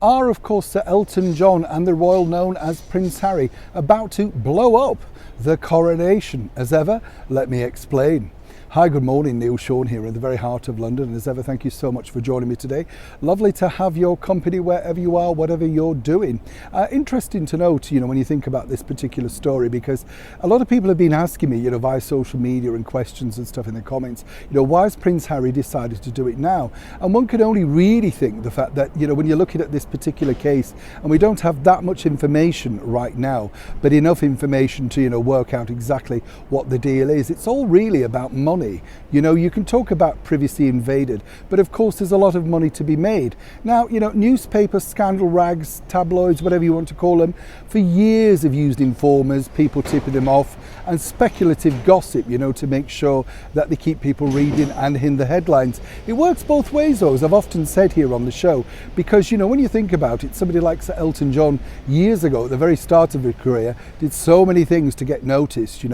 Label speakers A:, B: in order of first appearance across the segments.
A: Are, of course, Sir Elton John and the royal known as Prince Harry about to blow up the coronation? As ever, let me explain. Hi, good morning, Neil Sean here in the very heart of London. And as ever, thank you so much for joining me today. Lovely to have your company wherever you are, whatever you're doing. Interesting to note, when you think about this particular story, because a lot of people have been asking me, via social media and questions and stuff in the comments, why has Prince Harry decided to do it now? And one can only really think the fact that, when you're looking at this particular case, and we don't have that much information right now, but enough information to, work out exactly what the deal is. It's all really about money. You can talk about privacy invaded, but of course there's a lot of money to be made. Now, newspapers, scandal rags, tabloids, whatever you want to call them, for years have used informers, people tipping them off, and speculative gossip, to make sure that they keep people reading and in the headlines. It works both ways though, as I've often said here on the show, because, when you think about it, somebody like Sir Elton John years ago, at the very start of his career, did so many things to get noticed,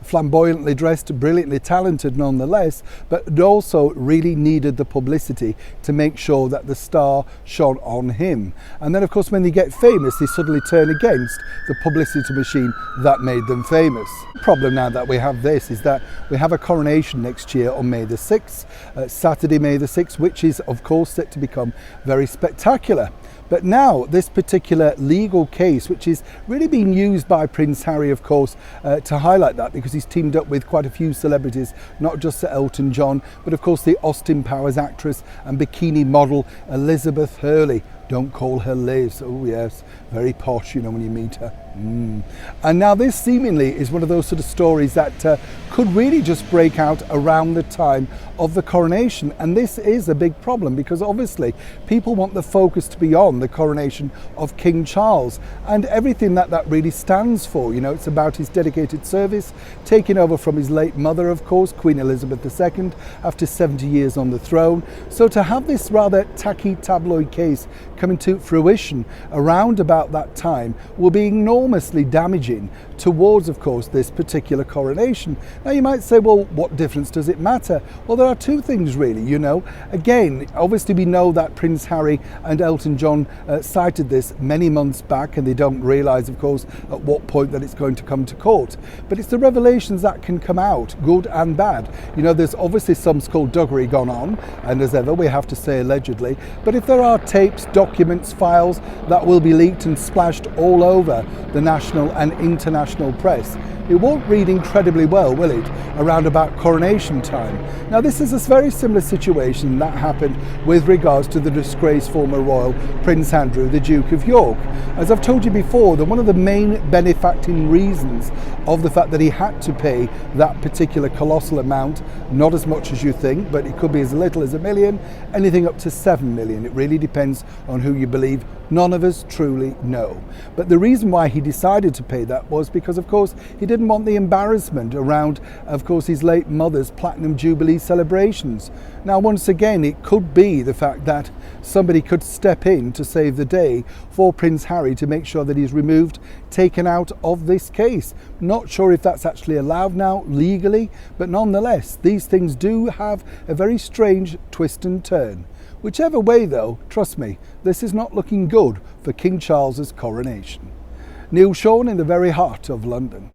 A: flamboyantly dressed, brilliantly talented nonetheless, but also really needed the publicity to make sure that the star shone on him. And then of course when they get famous, they suddenly turn against the publicity machine that made them famous. The problem now that we have this is that we have a coronation next year on May the 6th, Saturday May the 6th, which is of course set to become very spectacular. But now this particular legal case, which is really being used by Prince Harry, of course, to highlight that, because he's teamed up with quite a few celebrities, not just Sir Elton John, but of course the Austin Powers actress and bikini model Elizabeth Hurley. Don't call her Liz. Oh yes, very posh, when you meet her. And now this seemingly is one of those sort of stories that could really just break out around the time of the coronation. And this is a big problem because obviously people want the focus to be on the coronation of King Charles and everything that really stands for. It's about his dedicated service, taking over from his late mother, of course, Queen Elizabeth II, after 70 years on the throne. So to have this rather tacky tabloid case coming to fruition around about that time will be enormously damaging towards, of course, this particular coronation. Now you might say, well, what difference does it matter? Well, there are two things really, Again, obviously we know that Prince Harry and Elton John cited this many months back, and they don't realise, of course, at what point that it's going to come to court. But it's the revelations that can come out, good and bad. There's obviously some skullduggery gone on, and as ever, we have to say allegedly. But if there are tapes, documents, files that will be leaked and splashed all over the national and international press, it won't read incredibly well, will it, around about coronation time? Now this is a very similar situation that happened with regards to the disgraced former royal Prince Andrew, the Duke of York. As I've told you before, that one of the main benefacting reasons of the fact that he had to pay that particular colossal amount, not as much as you think, but it could be as little as $1 million, anything up to $7 million. It really depends on who you believe. None of us truly know. But the reason why he decided to pay that was because, of course, he didn't want the embarrassment around, of course, his late mother's Platinum Jubilee celebrations. Now, once again, it could be the fact that somebody could step in to save the day for Prince Harry to make sure that he's removed, taken out of this case. Not sure if that's actually allowed now legally, but nonetheless, these things do have a very strange twist and turn. Whichever way though, trust me, this is not looking good for King Charles's coronation. Neil Sean in the very heart of London.